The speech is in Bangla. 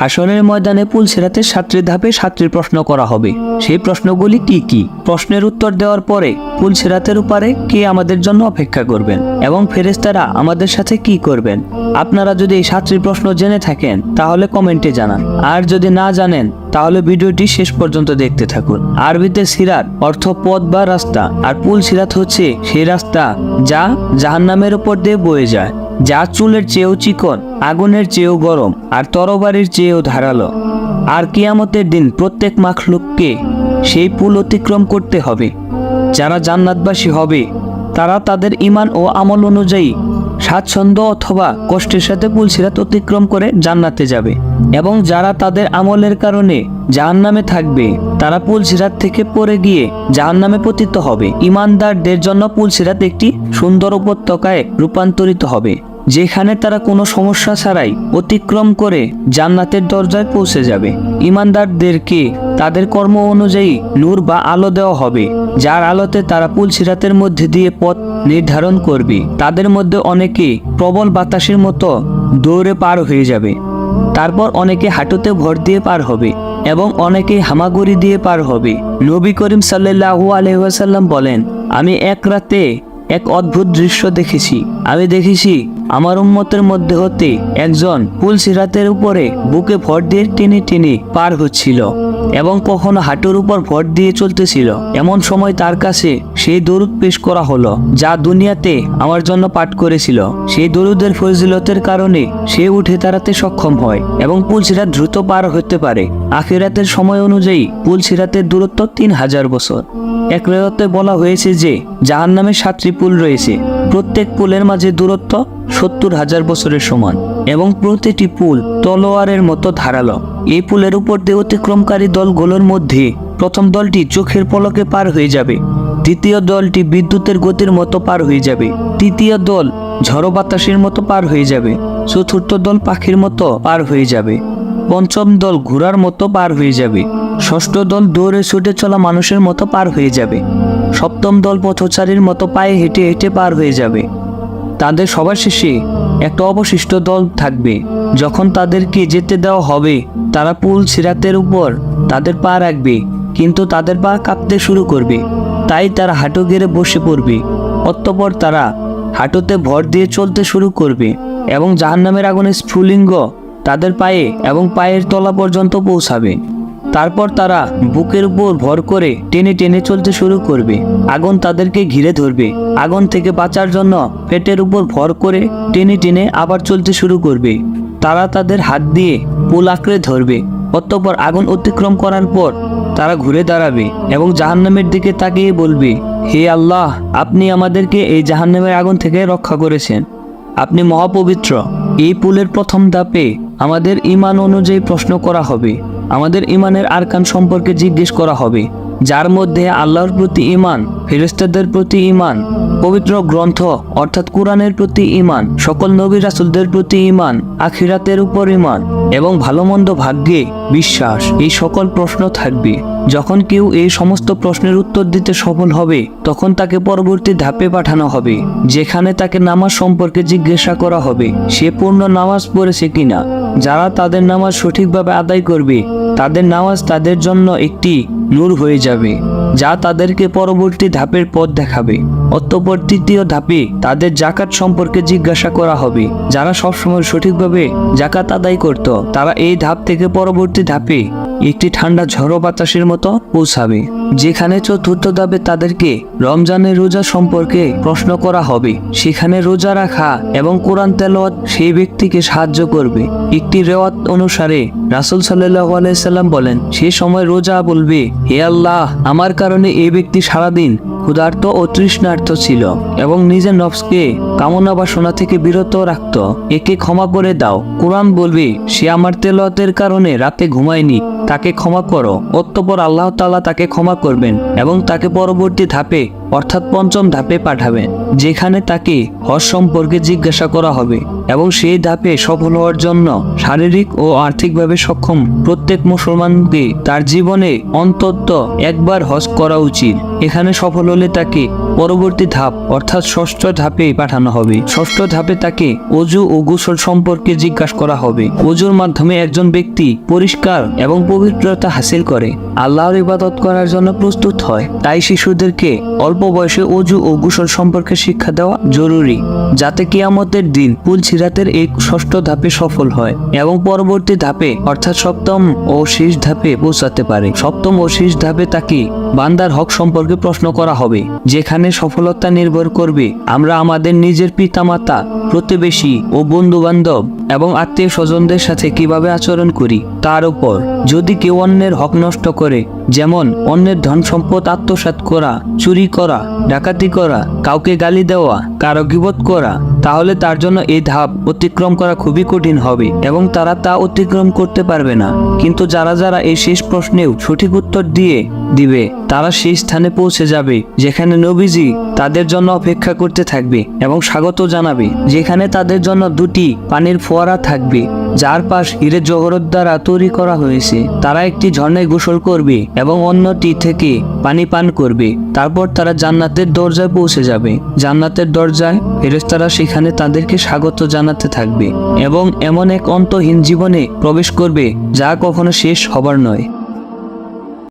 হাসরের ময়দানে পুলসিরাতের 7টি ধাপে 7টি প্রশ্ন করা হবে। সেই প্রশ্নগুলি কি কি? প্রশ্নের উত্তর দেওয়ার পরে পুলসিরাতের উপরে কে আমাদের জন্য অপেক্ষা করবেন এবং ফেরেশতারা আমাদের সাথে কি করবেন। আপনারা যদি এই 7টি প্রশ্ন জেনে থাকেন তাহলে কমেন্টে জানান, আর যদি না জানেন তাহলে ভিডিওটি শেষ পর্যন্ত দেখতে থাকুন। আরবিতে সিরাত অর্থ পথ বা রাস্তা, আর পুলসিরাত হচ্ছে সেই রাস্তা যা জাহান্নামের উপর দিয়ে বয়ে যায়, যা চুলের চেয়েও চিকন, আগুনের চেয়েও গরম, আর তরবারির চেয়েও ধারালো। আর কিয়ামতের দিন প্রত্যেক মাখলুককে সেই পুল অতিক্রম করতে হবে। যারা জান্নাতবাসী হবে তারা তাদের ঈমান ও আমল অনুযায়ী স্বাচ্ছন্দ্য অথবা কষ্টের সাথে পুলসিরাত অতিক্রম করে জান্নাতে যাবে, এবং যারা তাদের আমলের কারণে জাহান্নামে থাকবে তারা পুলসিরাত থেকে পড়ে গিয়ে জাহান্নামে পতিত হবে। ঈমানদারদের জন্য পুলসিরাত একটি সুন্দর উপত্যকায় রূপান্তরিত হবে, যেখানে তারা কোনো সমস্যা ছাড়াই অতিক্রম করে জান্নাতের দরজায় পৌঁছে যাবে। ঈমানদারদেরকে তাদের কর্ম অনুযায়ী নূর বা আলো দেওয়া হবে, যার আলোতে তারা পুলসিরাতের মধ্যে দিয়ে পথ নির্ধারণ করবে। তাদের মধ্যে অনেকে প্রবল বাতাসের মতো দৌড়ে পার হয়ে যাবে, তারপর অনেকে হাঁটুতে ভর দিয়ে পার হবে এবং অনেকে হামাগুড়ি দিয়ে পার হবে। নবী করিম সাল্লাল্লাহু আলাইহি ওয়াসাল্লাম বলেন, আমি এক রাতে এক অদ্ভুত দৃশ্য দেখেছি। আমি দেখেছি আমার উম্মতের মধ্যে হতে একজন পুলসিরাতের উপরে বুকে ভর দিয়ে টেনে টেনে পার হচ্ছিল এবং কখনো হাঁটুর উপর ভর দিয়ে চলতেছিল। এমন সময় তার কাছে সেই দরুদ পেশ করা হলো যা দুনিয়াতে আমার জন্য পাঠ করেছিল। সেই দরুদের ফজিলতের কারণে সে উঠে দাঁড়াতে সক্ষম হয় এবং পুলসিরাত দ্রুত পার হতে পারে। আখিরাতের সময় অনুযায়ী পুলসিরাতের দূরত্ব 3000 বছর। এক রিওয়ায়াতে বলা হয়েছে যে জাহান্নামে 7টি পুল রয়েছে, প্রত্যেক পুলের মাঝে দূরত্ব 70,000 বছরের সমান এবং প্রতিটি পুল তলোয়ারের মতো ধারালো। এই পুলের উপর দিয়ে অতিক্রমকারী দলগুলোর মধ্যে প্রথম দলটি চোখের পলকে পার হয়ে যাবে, দ্বিতীয় দলটি বিদ্যুতের গতির মতো পার হয়ে যাবে, তৃতীয় দল ঝড়ো বাতাসের মতো পার হয়ে যাবে, চতুর্থ দল পাখির মতো পার হয়ে যাবে, পঞ্চম দল ঘোড়ার মতো পার হয়ে যাবে, ষষ্ঠ দল দৌড়ে ছুটে চলা মানুষের মতো পার হয়ে যাবে, সপ্তম দল পথচারীর মতো পায়ে হেঁটে হেঁটে পার হয়ে যাবে। তাদের সবার শেষে একটা অবশিষ্ট দল থাকবে। যখন তাদেরকে যেতে দেওয়া হবে তারা পুলসিরাতের উপর তাদের পা রাখবে, কিন্তু তাদের পা কাঁপতে শুরু করবে, তাই তারা হাঁটু গেড়ে বসে পড়বে। অতঃপর তারা হাঁটুতে ভর দিয়ে চলতে শুরু করবে এবং জাহান্নামের আগুনের স্ফুলিঙ্গ তাদের পায়ে এবং পায়ের তলা পর্যন্ত পৌঁছাবে। তারপর তারা বুকের উপর ভর করে টেনে টেনে চলতে শুরু করবে। আগুন তাদেরকে ঘিরে ধরবে। আগুন থেকে বাঁচার জন্য পেটের উপর ভর করে টেনে টেনে আবার চলতে শুরু করবে। তারা তাদের হাত দিয়ে পুল আঁকড়ে ধরবে। অতঃপর আগুন অতিক্রম করার পর তারা ঘুরে দাঁড়াবে এবং জাহান্নামের দিকে তাকিয়ে বলবে, হে আল্লাহ, আপনি আমাদেরকে এই জাহান্নামের আগুন থেকে রক্ষা করেছেন, আপনি মহাপবিত্র। এই পুলের প্রথম ধাপে আমাদের ঈমান অনুযায়ী প্রশ্ন করা হবে। আমাদের ঈমানের আরকান সম্পর্কে জিজ্ঞেস করা হবে, যার মধ্যে আল্লাহর প্রতি ঈমান, ফেরেশতাদের প্রতি ঈমান, পবিত্র গ্রন্থ অর্থাৎ কোরআনের প্রতি ঈমান, সকল নবী রাসূলদের প্রতি ঈমান, আখিরাতের উপর ঈমান এবং ভালো মন্দ ভাগ্যে বিশ্বাস। এই সকল প্রশ্ন থাকবে। যখন কেউ এই সমস্ত প্রশ্নের উত্তর দিতে সফল হবে তখন তাকে পরবর্তী ধাপে পাঠানো হবে, যেখানে তাকে নামাজ সম্পর্কে জিজ্ঞাসা করা হবে সে পূর্ণ নামাজ পড়েছে কিনা। যারা তাদের নামাজ সঠিকভাবে আদায় করবে তাদের নামাজ তাদের জন্য একটি নূর হয়ে যাবে, যা তাদেরকে পরবর্তী ধাপের পথ দেখাবে। অতঃপর তৃতীয় ধাপে তাদের জাকাত সম্পর্কে জিজ্ঞাসা করা হবে। যারা সবসময় সঠিকভাবে জাকাত আদায় করত তারা এই ধাপ থেকে পরবর্তী ধাপে একটি ঠান্ডা ঝড়ো বাতাসের মতো পৌঁছাবে, যেখানে চতুর্থ ধাপে তাদেরকে রমজানের রোজা সম্পর্কে প্রশ্ন করা হবে। সেখানে রোজা রাখা এবং কোরআন তেলাওয়াত সেই ব্যক্তিকে সাহায্য করবে। একটি রিওয়ায়াত অনুসারে রাসূল সাল্লাল্লাহু আলাইহি সাল্লাম বলেন, সে সময় রোজা বলবে, হে আল্লাহ, আমার কারণে এই ব্যক্তি সারাদিন ক্ষুধার্ত ও তৃষ্ণার্ত ছিল এবং নিজের নফসকে কামনা বাসনা থেকে বিরত রাখত, একে ক্ষমা করে দাও। কোরআন বলবে, সে আমার তেলাওয়াতের কারণে রাতে ঘুমায়নি, তাকে ক্ষমা করো। অতঃপর আল্লাহ তাআলা তাকে ক্ষমা করবেন এবং তাকে পরবর্তী ধাপে অর্থাৎ পঞ্চম ধাপে পাঠাবেন, যেখানে তাকে হজ সম্পর্কে জিজ্ঞাসা করা হবে এবং সেই ধাপে সফল হওয়ার জন্য শারীরিক ও আর্থিকভাবে সক্ষম প্রত্যেক মুসলমানকে তার জীবনে অন্তত একবার হজ করা উচিত। এখানে সফল হলে তাকে পরবর্তী ধাপ অর্থাৎ ষষ্ঠ ধাপে পাঠানো হবে। ষষ্ঠ ধাপে তাকে ওযু ও গোসল সম্পর্কে জিজ্ঞাসা করা হবে। ওযুর মাধ্যমে একজন ব্যক্তি পরিষ্কার এবং পবিত্রতা হাসিল করে আল্লাহর ইবাদত করার জন্য প্রস্তুত হয়। তাই শিশুদেরকে অল্প বয়সে ওযু ও গোসল সম্পর্কে শিক্ষা দেওয়া জরুরি, যাতে কিয়ামতের দিন পুল সিরাতের এই ষষ্ঠ ধাপে সফল হয় এবং পরবর্তী ধাপে অর্থাৎ সপ্তম ও শেষ ধাপে পৌঁছাতে পারে। সপ্তম ও শেষ ধাপে তাকে বান্দার হক সম্পর্কে প্রশ্ন করা হবে, যেখানে সফলতা নির্ভর করবে আমরা আমাদের নিজের পিতামাতা, প্রতিবেশী ও বন্ধু বান্ধব এবং আত্মীয় স্বজনদের সাথে কিভাবে আচরণ করি তার উপর। যদি কেউ অন্যের হক নষ্ট করে, যেমন অন্যের ধন সম্পদ আত্মসাৎ করা, চুরি করা, ডাকাতি করা, কাউকে গালি দেওয়া, কারো গীবত করা, তাহলে তার জন্য এই ধাপ অতিক্রম করা খুবই কঠিন হবে এবং তারা তা অতিক্রম করতে পারবে না। কিন্তু যারা যারা এই শেষ প্রশ্নেও সঠিক উত্তর দিবে তারা সেই স্থানে পৌঁছে যাবে যেখানে নবীজি তাদের জন্য অপেক্ষা করতে থাকবে এবং স্বাগত জানাবে, যেখানে তাদের জন্য দুটি পানির ফোয়ারা থাকবে যার পাশ হিরে জহরত দ্বারা তৈরি করা হয়েছে। তারা একটি ঝর্ণায় গোসল করবে এবং অন্যটি থেকে পানি পান করবে। তারপর তারা জান্নাতের দরজায় পৌঁছে যাবে। জান্নাতের দরজায় ফেরেশতারা সেখানে তাদেরকে স্বাগত জানাতে থাকবে এবং এমন এক অন্তহীন জীবনে প্রবেশ করবে যা কখনো শেষ হবার নয়।